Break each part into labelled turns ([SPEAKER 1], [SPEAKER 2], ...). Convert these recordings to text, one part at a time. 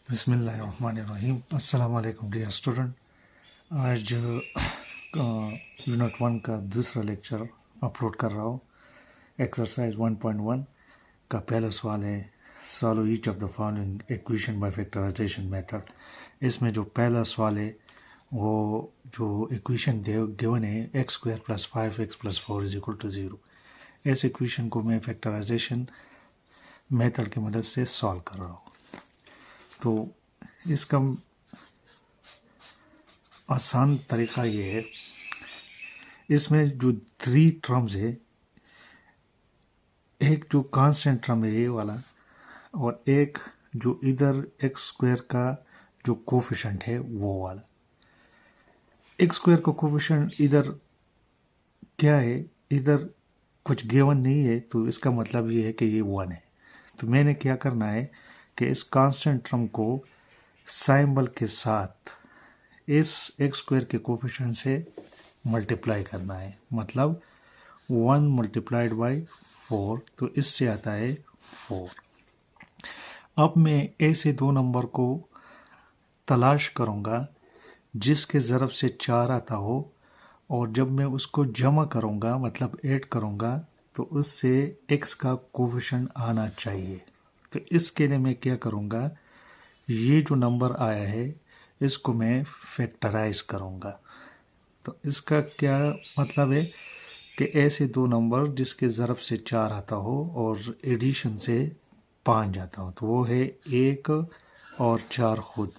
[SPEAKER 1] बिस्मिल्लाहिर्रहमानिर्रहीम। अस्सलाम वालेकुम डियर स्टूडेंट। आज यूनिट 1 का दूसरा लेक्चर अपलोड कर रहा हूँ। एक्सरसाइज 1.1 का पहला सवाल है, solve each of the following equation by factorisation method. इसमें जो पहला सवाल है वो जो इक्वेशन गिवन है x² + 5x + 4 = 0। इस इक्वेशन को मैं फैक्टराइजेशन मेथड की मदद से सॉल्व कर रहा हूँ। तो इसका आसान तरीका ये है, इसमें जो 3 टर्म्स है, एक जो कांस्टेंट टर्म है ये वाला, और एक जो इधर x² का जो कोफिशिएंट है वो वाला। x² का कोफिशिएंट इधर क्या है, इधर कुछ गिवन नहीं है, तो इसका मतलब ये है कि ये 1 है। तो मैंने क्या करना है कि इस कांस्टेंट टर्म को सिंबल के साथ इस x² के कोफिशिएंट से मल्टीप्लाई करना है, मतलब 1 × 4, तो इससे आता है 4। अब मैं ऐसे दो नंबर को तलाश करूंगा जिसके ज़रब से 4 आता हो, और जब मैं उसको जमा करूंगा मतलब ऐड करूंगा तो उससे x का कोफिशिएंट आना चाहिए। तो इसके लिए मैं क्या करूंगा, ये जो नंबर आया है इसको मैं फैक्टराइज करूंगा। तो इसका क्या मतलब है कि ऐसे दो नंबर जिसके ज़रब से 4 आता हो और एडिशन से 5 आता हो, तो वो है 1 और 4 खुद।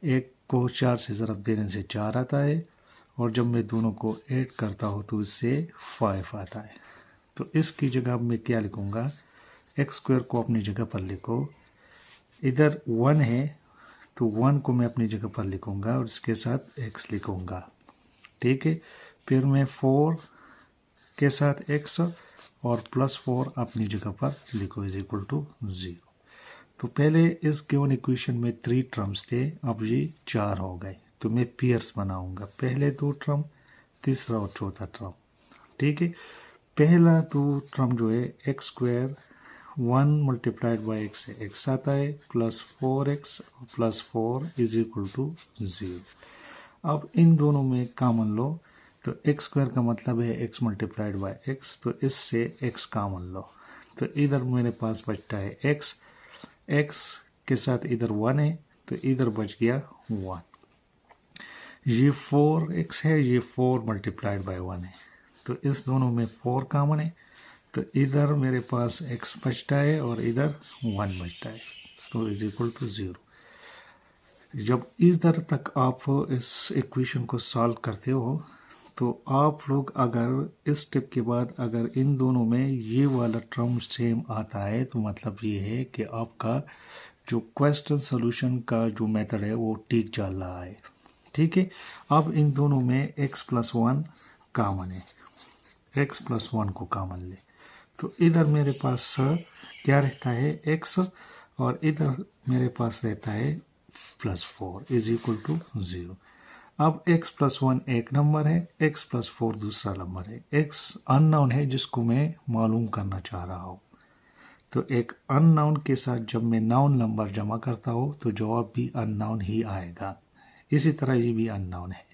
[SPEAKER 1] 1 को 4 से ज़रब देने से 4 आता है, और जब मैं दोनों को ऐड करता हूँ तो इससे 5 आता है। तो इसकी जगह मैं क्या लिखूँगा, x² को अपनी जगह पर लिखो, इधर 1 है तो 1 को मैं अपनी जगह पर लिखूँगा और इसके साथ x लिखूँगा, ठीक है। फिर मैं 4 के साथ x और +4 अपनी जगह पर लिखो = 0। तो पहले इस गिवन इक्वेशन में 3 टर्म्स थे, अब ये 4 हो गए। तो मैं पेयर्स बनाऊंगा, पहले 2 टर्म, तीसरा और चौथा टर्म, ठीक है। पहला 2 टर्म जो है x² 1 × x से x आता है, +4x + 4 = 0। अब इन दोनों में कॉमन लो, तो x² का मतलब है x × x, तो इससे x कॉमन लो, तो इधर मेरे पास बचता है x के साथ इधर 1 है तो इधर बच गया 1। ये 4x है, ये 4 × 1 है, तो इस दोनों में 4 कॉमन है, तो इधर मेरे पास x बचता है और इधर 1 बचता है, तो = 0। जब इधर तक आप इस इक्वेशन को सॉल्व करते हो तो आप लोग अगर इस स्टेप के बाद अगर इन दोनों में ये वाला टर्म सेम आता है तो मतलब ये है कि आपका जो क्वेश्चन सोल्यूशन का जो मेथड है वो ठीक चल रहा है, ठीक है। अब इन दोनों में x + 1 कॉमन है, x + 1 को कॉमन ले, तो इधर मेरे पास क्या रहता है x, और इधर मेरे पास रहता है +4 = 0। अब x + 1 एक नंबर है, x + 4 दूसरा नंबर है, x अननोन है जिसको मैं मालूम करना चाह रहा हूँ। तो एक अननोन के साथ जब मैं नाउन नंबर जमा करता हूँ तो जवाब भी अननोन ही आएगा। इसी तरह ये भी अननोन है।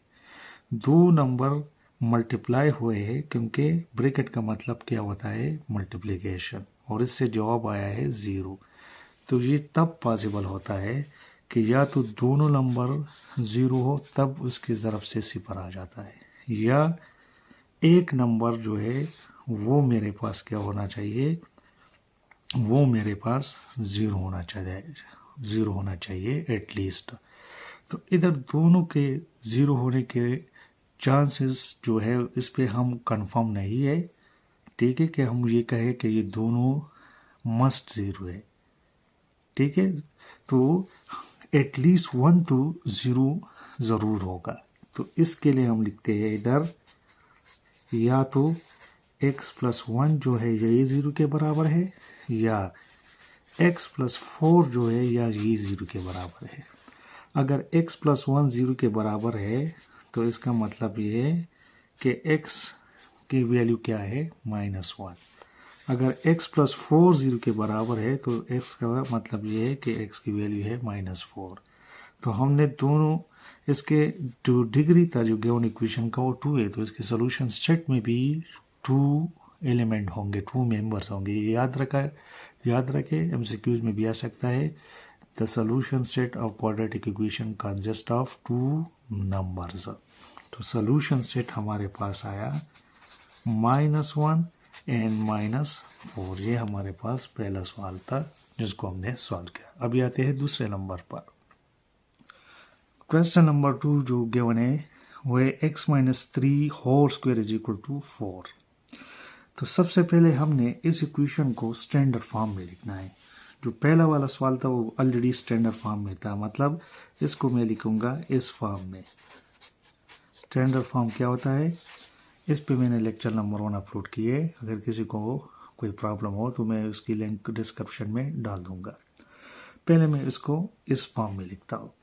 [SPEAKER 1] 2 नंबर मल्टीप्लाई हुए हैं क्योंकि ब्रैकेट का मतलब क्या होता है, मल्टीप्लिकेशन, और इससे जवाब आया है 0। तो ये तब पॉसिबल होता है कि या तो दोनों नंबर 0 हो तब उसके ज़रब से 0 आ जाता है, या एक नंबर जो है वो मेरे पास क्या होना चाहिए, वो मेरे पास 0 होना चाहिए एटलीस्ट। तो इधर दोनों के 0 होने के चांसेस जो है इस पे हम कंफर्म नहीं है, ठीक है, कि हम ये कहें कि ये दोनों मस्ट 0 है, ठीक है। तो एटलीस्ट 1 तो 0 ज़रूर होगा। तो इसके लिए हम लिखते हैं इधर या तो x + 1 जो है यही 0 के बराबर है, या x + 4 जो है या ये 0 के बराबर है। अगर x + 1 0 के बराबर है तो इसका मतलब ये है कि x की वैल्यू क्या है, -1। अगर x प्लस 4 0 के बराबर है तो x का मतलब ये है कि x की वैल्यू है -4। तो हमने दोनों इसके जो डिग्री था जो गिवन इक्वेशन का वो 2 है, तो इसके सॉल्यूशन सेट में भी 2 एलिमेंट होंगे, 2 मेंबर्स होंगे। ये याद रखें एमसीक्यूज में भी आ सकता है। The solution set of quadratic equation consist of 2 numbers. तो सॉल्यूशन सेट हमारे पास आया -1 एंड -4। ये हमारे पास पहला सवाल था जिसको हमने सॉल्व किया। अभी आते हैं दूसरे नंबर पर। क्वेश्चन नंबर 2 जो गिवन है वो है x - 3 whole square is equal to 4। तो सबसे पहले हमने इस इक्वेशन को स्टैंडर्ड फॉर्म में लिखना है। जो पहला वाला सवाल था वो ऑलरेडी स्टैंडर्ड फॉर्म में था, मतलब इसको मैं लिखूंगा इस फॉर्म में। स्टैंडर्ड फॉर्म क्या होता है, इस पे मैंने लेक्चर नंबर 1 अपलोड किए। अगर किसी को कोई प्रॉब्लम हो तो मैं उसकी लिंक डिस्क्रिप्शन में डाल दूंगा। पहले मैं इसको इस फॉर्म में लिखता हूँ।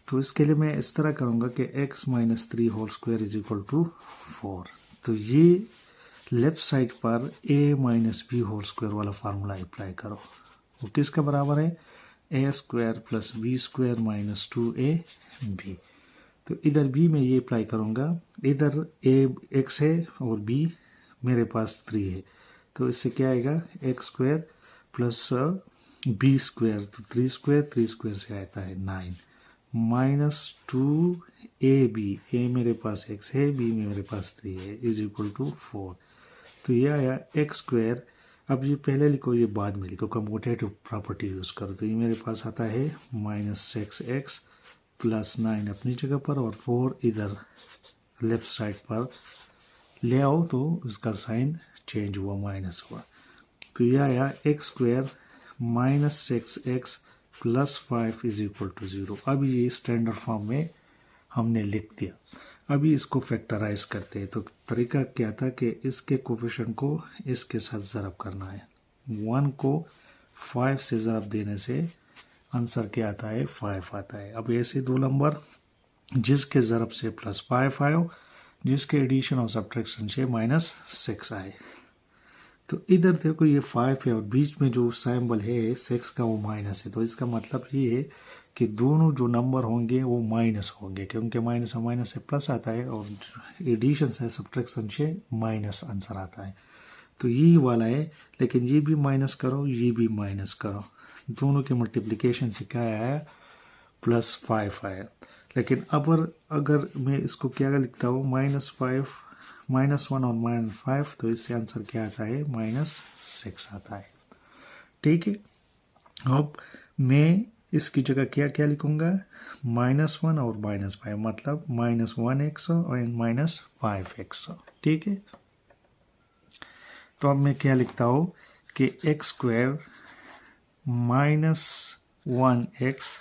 [SPEAKER 1] तो इसके लिए मैं इस तरह करूंगा कि x - 3 whole square is equal to 4। तो ये लेफ्ट साइड पर a - b होल स्क्वायर वाला फार्मूला अप्लाई करो। वो किसका बराबर है, a square plus b square minus 2ab। तो इधर b में ये अप्लाई करूंगा। इधर a x है और b मेरे पास 3 है, तो इससे क्या आएगा x square plus b square, तो 3 स्क्वायर से आता है 9 -2ab। a मेरे पास x है, b में मेरे पास 3 है, इज इक्वल टू 4। तो ये आया x स्क्वायर। अब ये पहले लिखो, ये बाद में लिखो, कम्यूटेटिव प्रॉपर्टी यूज करो। तो ये मेरे पास आता है -6x प्लस 9 अपनी जगह पर और 4 इधर लेफ्ट साइड पर ले आओ तो उसका साइन चेंज हुआ, माइनस हुआ। तो यह आया x square -6x plus 5 is equal to 0। अभी ये स्टैंडर्ड फॉर्म में हमने लिख दिया। अभी इसको फैक्टराइज करते हैं। तो तरीका क्या था कि इसके कोफिशिएंट को इसके साथ ज़रब करना है। 1 को 5 से ज़रब देने से आंसर क्या आता है, 5 आता है। अब ऐसे दो नंबर जिसके ज़रब से +5 आयो, जिसके एडिशन और सब्ट्रैक्शन से -6 आए। तो इधर देखो ये 5 है और बीच में जो सिंबल है 6 का वो माइनस है। तो इसका मतलब ये है कि दोनों जो नंबर होंगे वो माइनस होंगे, क्योंकि माइनस और माइनस से प्लस आता है और एडिशन से सब्ट्रैक्शन से माइनस आंसर आता है। तो ये वाला है, लेकिन ये भी माइनस करो, ये भी माइनस करो, दोनों के मल्टीप्लिकेशन से क्या आया, +5 आया। लेकिन अब अगर मैं इसको क्या लिखता हूँ, -5 -1 और -5, तो इससे आंसर क्या आता है, -6 आता है। ठीक है। अब मैं इसकी जगह क्या क्या लिखूंगा, -1 और -5, मतलब -1x और -5x। ठीक है। तो अब मैं क्या लिखता हूँ कि x square -1x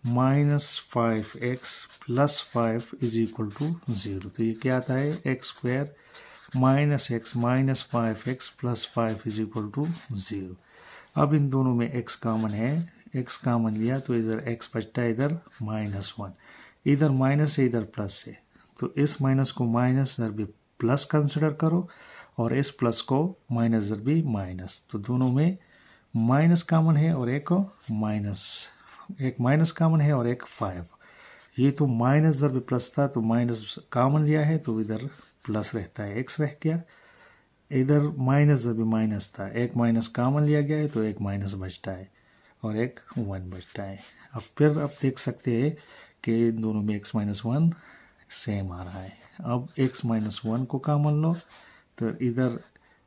[SPEAKER 1] -5x plus 5 is equal to 0। तो ये क्या आता है, x square -x -5x plus 5 is equal to 0। अब इन दोनों में x कॉमन है, x कॉमन लिया तो इधर x बचता है, इधर -1, इधर माइनस है, इधर प्लस है। तो इस माइनस को माइनस, इधर भी प्लस कंसिडर करो और इस प्लस को माइनस, इधर भी माइनस। तो दोनों में माइनस कॉमन है और एक माइनस कॉमन है और एक 5। ये तो माइनस इधर भी प्लस था तो माइनस कॉमन लिया है तो इधर प्लस रहता है, x रह गया। इधर माइनस इधर भी माइनस था, एक माइनस कॉमन लिया गया है तो एक माइनस बचता है और एक 1 बचता है। अब फिर आप देख सकते हैं कि दोनों में x - 1 सेम आ रहा है। अब x - 1 को कॉमन लो तो इधर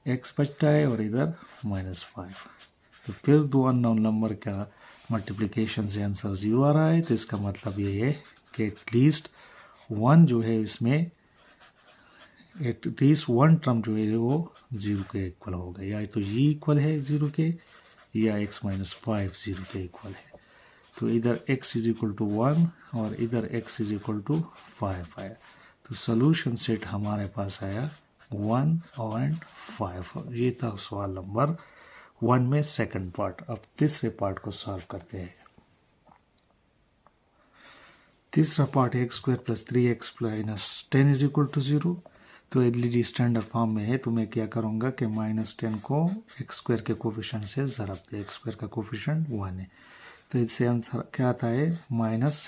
[SPEAKER 1] x बचता है और इधर -5। तो फिर दो अननोन नंबर का मल्टीप्लिकेशन से आंसर 0 आ रहा है। तो इसका मतलब ये है कि एटलीस्ट 1 जो है इसमें, एटलीस्ट 1 टर्म जो है वो 0 के इक्वल होगा, या तो ये इक्वल है 0 के या x - 5 0 के इक्वल है। तो इधर x इज इक्वल टू 1 और इधर x इज इक्वल टू 5 आया। तो सोल्यूशन सेट हमारे पास आया 1 और 5। ये था सवाल नंबर 1 में सेकंड पार्ट। अब तीसरे पार्ट को सॉल्व करते हैं। तीसरा पार्ट है x² + 3x - 10 is equal to 0। तो एलईडी स्टैंडर्ड फॉर्म में है, तो मैं क्या करूँगा कि -10 को एक्स स्क्वायर के कोफिशिएंट से ज़रब दे, एक्स स्क्वायर का कोफिशिएंट 1 है, तो इससे आंसर क्या आता है -10।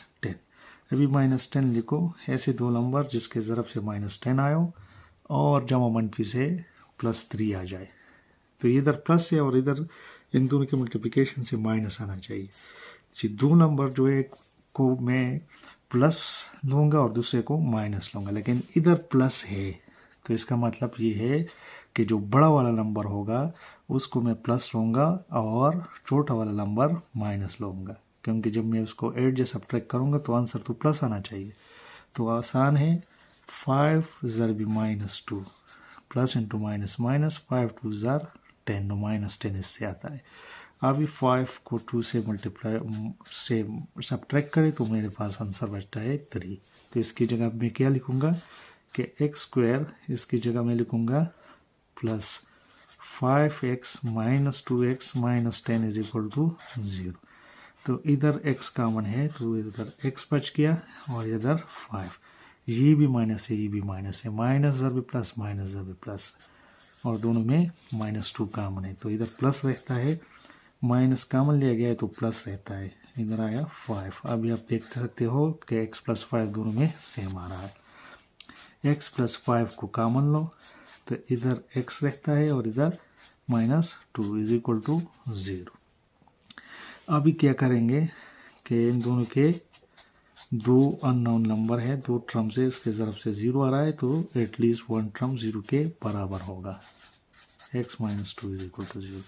[SPEAKER 1] अभी -10 लिखो, ऐसे दो नंबर जिसके ज़रब से -10 आयो और जमा मनफी से +3 आ जाए, तो इधर प्लस है और इधर इन दोनों के मल्टीप्लिकेशन से माइनस आना चाहिए। जी दो नंबर जो है को मैं प्लस लूँगा और दूसरे को माइनस लूँगा, लेकिन इधर प्लस है तो इसका मतलब ये है कि जो बड़ा वाला नंबर होगा उसको मैं प्लस लूँगा और छोटा वाला नंबर माइनस लूँगा, क्योंकि जब मैं उसको ऐड या सब्ट्रैक्ट करूँगा तो आंसर तो प्लस आना चाहिए। तो आसान है, 5 ज़रबी -2 प्लस इंटू माइनस माइनस, 5 2 ज़र 10, -10 इससे आता है। अभी 5 को 2 से मल्टीप्लाई से सब्ट्रैक्ट करें तो मेरे पास आंसर बचता है 3। तो इसकी जगह मैं क्या लिखूँगा कि एक्स स्क्वायर, इसकी जगह मैं लिखूँगा plus 5x - 2x - 10 is equal to 0। तो इधर x कॉमन है तो इधर x बच गया और इधर 5, ये भी माइनस है, ये भी माइनस है, माइनस ज़र भी प्लस, माइनस ज़र भी प्लस, और दोनों में -2 कॉमन है तो इधर प्लस रहता है, माइनस कॉमन लिया गया है तो प्लस रहता है, इधर आया 5। अभी आप देख सकते हो कि x + 5 दोनों में सेम आ रहा है। x + 5 को कॉमन लो तो इधर x रहता है और इधर -2 इज इक्वल टू 0। अभी क्या करेंगे कि इन दोनों के दो अननोन नंबर है, दो टर्म से इसके ज़रब से 0 आ रहा है तो एटलीस्ट वन टर्म 0 के बराबर होगा, x - 2 इज इक्वल टू 0।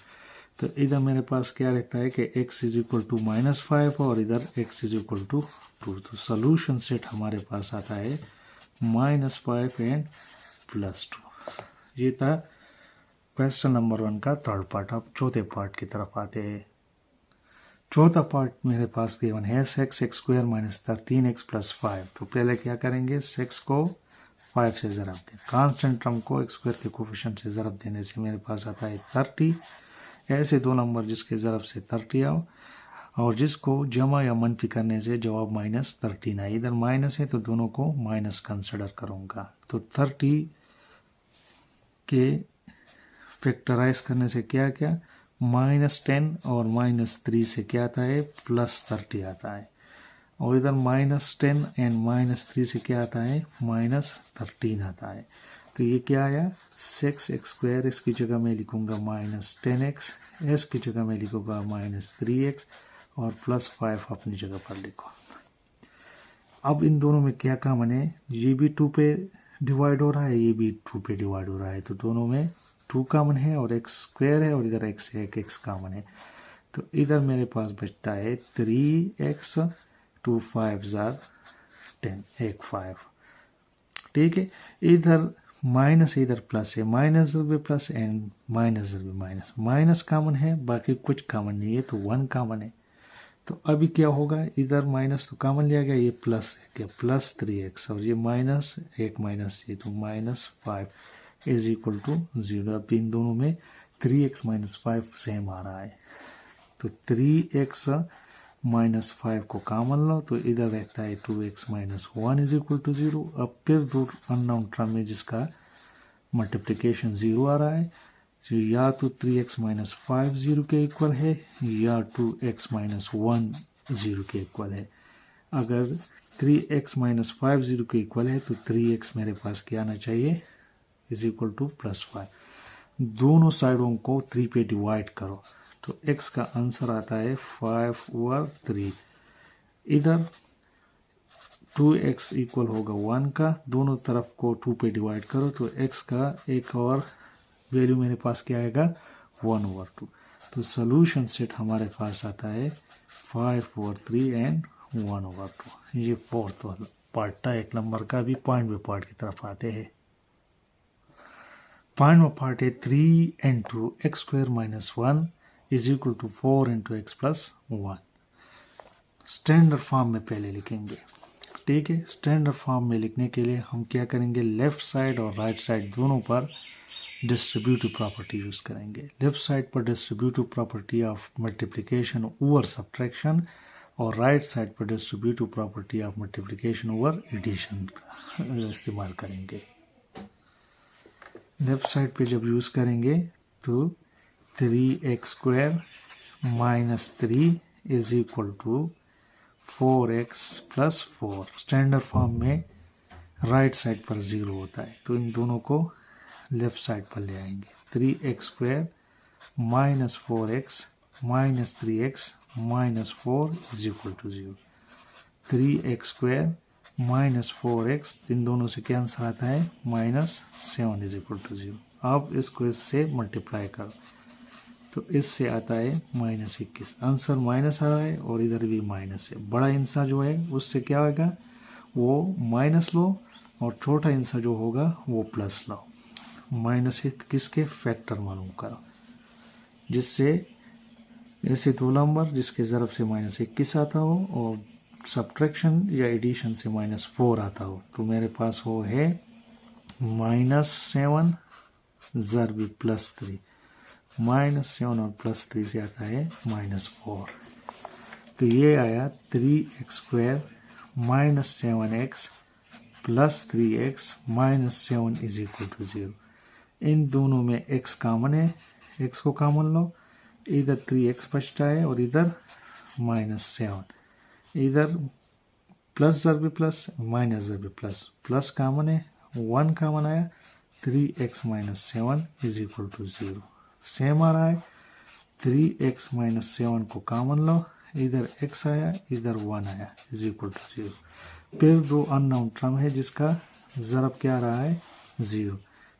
[SPEAKER 1] तो इधर मेरे पास क्या रहता है कि x इज इक्वल टू -5 और इधर x इज इक्वल टू 2। तो सोल्यूशन सेट हमारे पास आता है -5 एंड +2। ये था क्वेश्चन नंबर 1 का थर्ड पार्ट। अब चौथे पार्ट की तरफ आते हैं। चौथा पार्ट मेरे पास गिवन है sec x² - 13x + 5। तो पहले क्या करेंगे, सेक्स को 5 से ज़रब दें, कांस्टेंट टर्म को x² के कोफिशिएंट से ज़रब देने से मेरे पास आता है 30। ऐसे दो नंबर जिसके ज़रब से 30 आओ और जिसको जमा या मनफी करने से जवाब -13 आए, इधर माइनस है तो दोनों को माइनस कंसिडर करूँगा। तो 30 के फैक्टराइज करने से क्या क्या, -10 और -3 से क्या आता है +30 आता है, और इधर -10 एंड -3 से क्या आता है -13 आता है। तो ये क्या आया sec x², इसकी जगह मैं लिखूंगा -10x, s की जगह मैं लिखूंगा -3x और +5 अपनी जगह पर लिखो। अब इन दोनों में क्या कॉमन है, ये भी 2 पे डिवाइड हो रहा है, ये भी 2 पे डिवाइड हो रहा है, तो दोनों में 2 कॉमन है और x² है और इधर x है, एक x कॉमन है। तो इधर मेरे पास बचता है 3x, 2 5 ज़र 10, एक 5। ठीक है, इधर माइनस है, इधर प्लस है, माइनस भी प्लस एंड माइनस भी माइनस, माइनस कॉमन है, बाकी कुछ कॉमन नहीं है तो 1 कॉमन है। तो अभी क्या होगा, इधर माइनस तो कॉमन लिया गया, ये प्लस है क्या, +3x और ये माइनस, एक माइनस ये तो -5 इज इक्वल टू 0। अब इन दोनों में 3x - 5 सेम आ रहा है, तो 3x - 5 को कॉमन लो तो इधर रहता है 2x - 1 इज इक्वल टू 0। अब फिर दो अननोन टर्म में जिसका मल्टीप्लिकेशन 0 आ रहा है, तो या तो 3x - 5 0 के इक्वल है या 2x - 1 0 के इक्वल है। अगर 3x - 5 0 के इक्वल है तो 3x मेरे पास क्या आना चाहिए, इज इक्वल टू +5। दोनों साइडों को 3 पे डिवाइड करो तो x का आंसर आता है 5/3। इधर 2x इक्वल होगा 1 का, दोनों तरफ को 2 पे डिवाइड करो तो x का एक और वैल्यू मेरे पास क्या आएगा 1/2। तो सोल्यूशन सेट हमारे पास आता है 5/3 एंड 1/2। ये फोर्थ वाला पार्ट था एक नंबर का। भी पॉइंट बाय पार्ट की तरफ आते हैं। पॉइंट बाय पार्ट है 3 into x² - 1 is equal to 4 into x + 1। Standard form में पहले लिखेंगे। ठीक है, स्टैंडर्ड फॉर्म में लिखने के लिए हम क्या करेंगे, लेफ्ट साइड और राइट साइड दोनों पर डिस्ट्रीब्यूटिव प्रॉपर्टी यूज करेंगे। लेफ्ट साइड पर distributive property of multiplication over subtraction और राइट साइड पर distributive property of multiplication over addition इस्तेमाल करेंगे। लेफ्ट साइड पे जब यूज़ करेंगे तो 3x² minus 3 is equal to 4x plus 4। Standard form में राइट साइड पर 0 होता है, तो इन दोनों को लेफ्ट साइड पर ले आएंगे। 3x² minus 4x minus 3x minus 4 is equal to 0। 3x² minus 4x, इन दोनों से क्या आंसर आता है? -7 इज इक्वल टू 0। अब इसको इससे मल्टीप्लाई करो तो इससे आता है -21। आंसर माइनस आ रहा है और इधर भी माइनस है। बड़ा हिस्सा जो है उससे क्या होगा, वो माइनस लो, और छोटा हिस्सा जो होगा वो प्लस लो। -21 के फैक्टर मालूम करो, जिससे ऐसे दो नंबर जिसके ज़रब से -21 आता हो और सब्ट्रैक्शन या एडिशन से -4 आता हो, तो मेरे पास वो है -7 ज़रब +3। -7 और +3 से आता है -4। तो ये आया 3x² minus 7x plus 3x minus 7 is equal to 0। इन दोनों में x कॉमन है, x को कॉमन लो, इधर 3x बचता है और इधर -7। इधर प्लस ज़रब प्लस माइनस ज़रब प्लस, प्लस कॉमन है, 1 कॉमन आया, 3x minus 7 is equal to 0। Same आ रहा है, 3x माइनस 7 को कॉमन लो, इधर x आया, इधर 1 आया, इज इक्वल टू 0। फिर दो अननोन टर्म है जिसका ज़रब क्या आ रहा है? 0।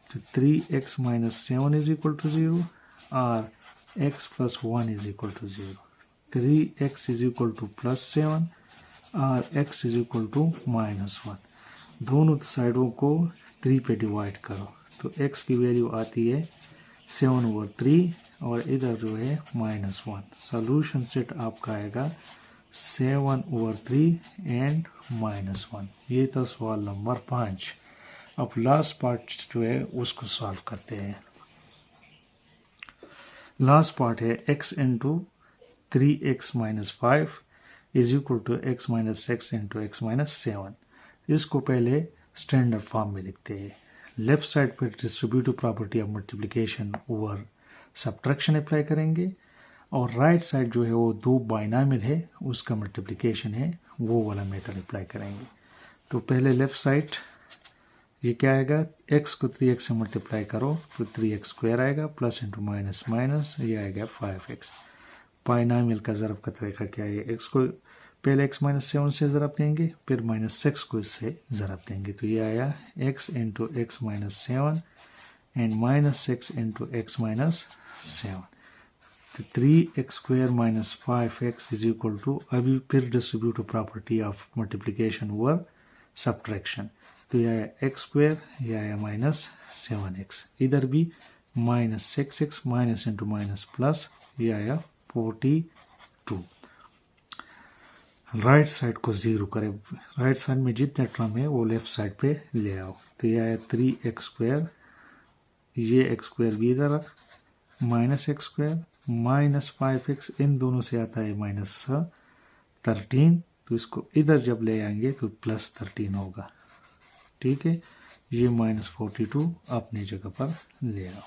[SPEAKER 1] तो 3x minus 7 is equal to 0 और x plus 1 is equal to 0। 3x is equal to +7 और x इज इक्वल टू -1। दोनों साइडों को 3 पे डिवाइड करो तो x की वैल्यू आती है 7/3 और इधर जो है -1। सोल्यूशन सेट आपका आएगा 7/3 एंड -1। ये था सवाल नंबर 5। अब लास्ट पार्ट जो है उसको सॉल्व करते हैं। लास्ट पार्ट है x into 3x minus 5 is equal to x minus 6 into x minus 7। इसको पहले स्टैंडर्ड फॉर्म में लिखते हैं। लेफ्ट साइड पर distributive property of multiplication over subtraction apply करेंगे और राइट साइड जो है वो दो बाइनॉमियल है उसका मल्टीप्लिकेशन है, वो वाला मेथड अप्लाई करेंगे। तो पहले लेफ्ट साइड ये क्या आएगा, x को 3x से मल्टीप्लाई करो तो 3x² आएगा, प्लस इंटू माइनस माइनस ये आएगा 5x। बाइनॉमियल का ज़रब का तरीका क्या है, x को पहले x माइनस 7 से ज़रब देंगे, फिर -6 को इससे ज़रब देंगे, तो ये आया x into x minus 7 and -6 into x minus 7। तो 3x² minus 5x is equal to, अभी फिर distributive property of multiplication over subtraction, तो यह आया x², यह आया -7x, इधर भी -6x minus into minus plus, यह आया 42। राइट साइड को 0 करें, राइट साइड में जितने टर्म है वो लेफ्ट साइड पे ले आओ, तो यह आया 3x², ये x² भी इधर -x² माइनस 5x, इन दोनों से आता है -13, तो इसको इधर जब ले आएंगे तो +13 होगा। ठीक है, ये -42 अपनी जगह पर ले आओ,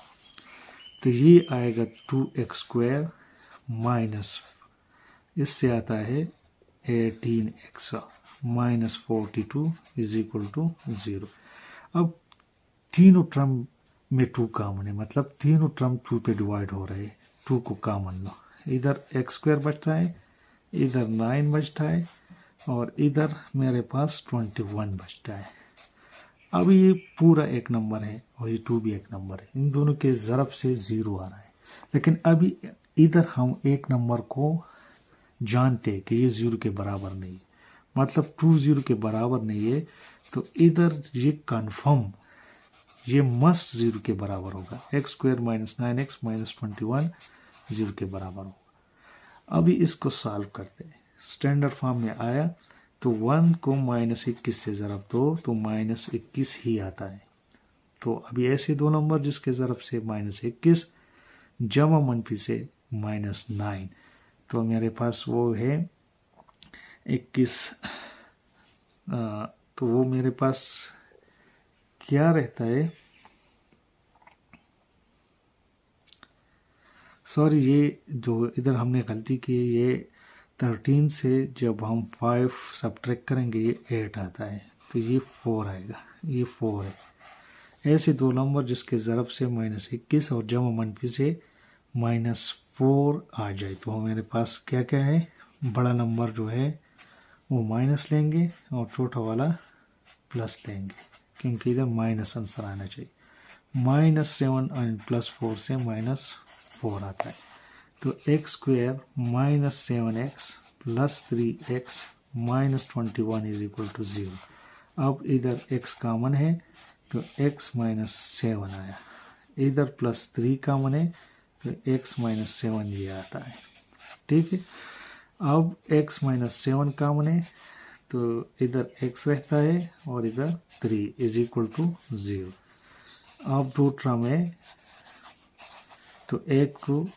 [SPEAKER 1] तो ये आएगा 2x² माइनस, इससे आता है 18x -42 इज इक्वल टू 0। अब तीनों टर्म में 2 कॉमन है, मतलब तीनों टर्म 2 पे डिवाइड हो रहे हैं, 2 को कॉमन लो, इधर x² बचता है, इधर 9 बचता है और इधर मेरे पास 21 बचता है। अब ये पूरा एक नंबर है और ये 2 भी एक नंबर है, इन दोनों के ज़रब से 0 आ रहा है, लेकिन अभी इधर हम एक नंबर को जानते हैं कि ये 0 के बराबर नहीं है, मतलब 2 0 के बराबर नहीं है, तो इधर ये कन्फर्म, ये मस्ट 0 के बराबर होगा, x² माइनस 9x माइनस 21 0 के बराबर होगा। अभी इसको सॉल्व करते हैं, स्टैंडर्ड फॉर्म में आया तो 1 को -21 से ज़रब दो तो -21 ही आता है। तो अभी ऐसे दो नंबर जिसके ज़रब से -21 जमा मनफी से -9, तो मेरे पास वो है 21, तो वो मेरे पास क्या रहता है सॉरी, ये जो इधर हमने गलती की है, ये 13 से जब हम 5 सब्ट्रैक्ट करेंगे ये 8 आता है, तो ये 4 आएगा, ये 4 है। ऐसे दो नंबर जिसके ज़रब से -21 और जमा मनफी से -4 आ जाए, तो मेरे पास क्या क्या है, बड़ा नंबर जो है वो माइनस लेंगे और छोटा वाला प्लस लेंगे, क्योंकि इधर माइनस आंसर आना चाहिए। -7 और +4 से -4 आता है, तो x² -7x + 3x -21 = 0। अब इधर x कॉमन है तो x -7 आया, इधर +3 कॉमन है तो x -7 ये आता है। ठीक है, अब x -7 कॉमन है तो इधर x रहता है और इधर 3 = 0। अब रूट रहा में तो एक को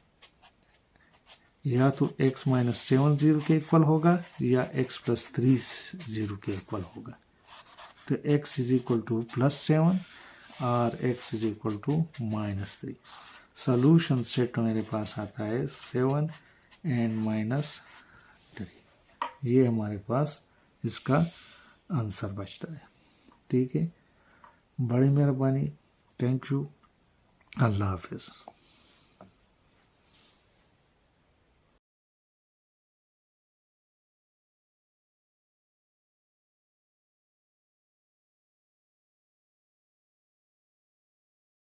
[SPEAKER 1] या तो x -7 0 के इक्वल होगा या x + 3 0 के इक्वल होगा, तो x = +7 और x = -3। सॉल्यूशन सेट मेरे पास आता है 7 and -3, ये हमारे पास इसका आंसर बचता है। ठीक है, बड़ी मेहरबानी, थैंक यू, अल्लाह हाफिज़।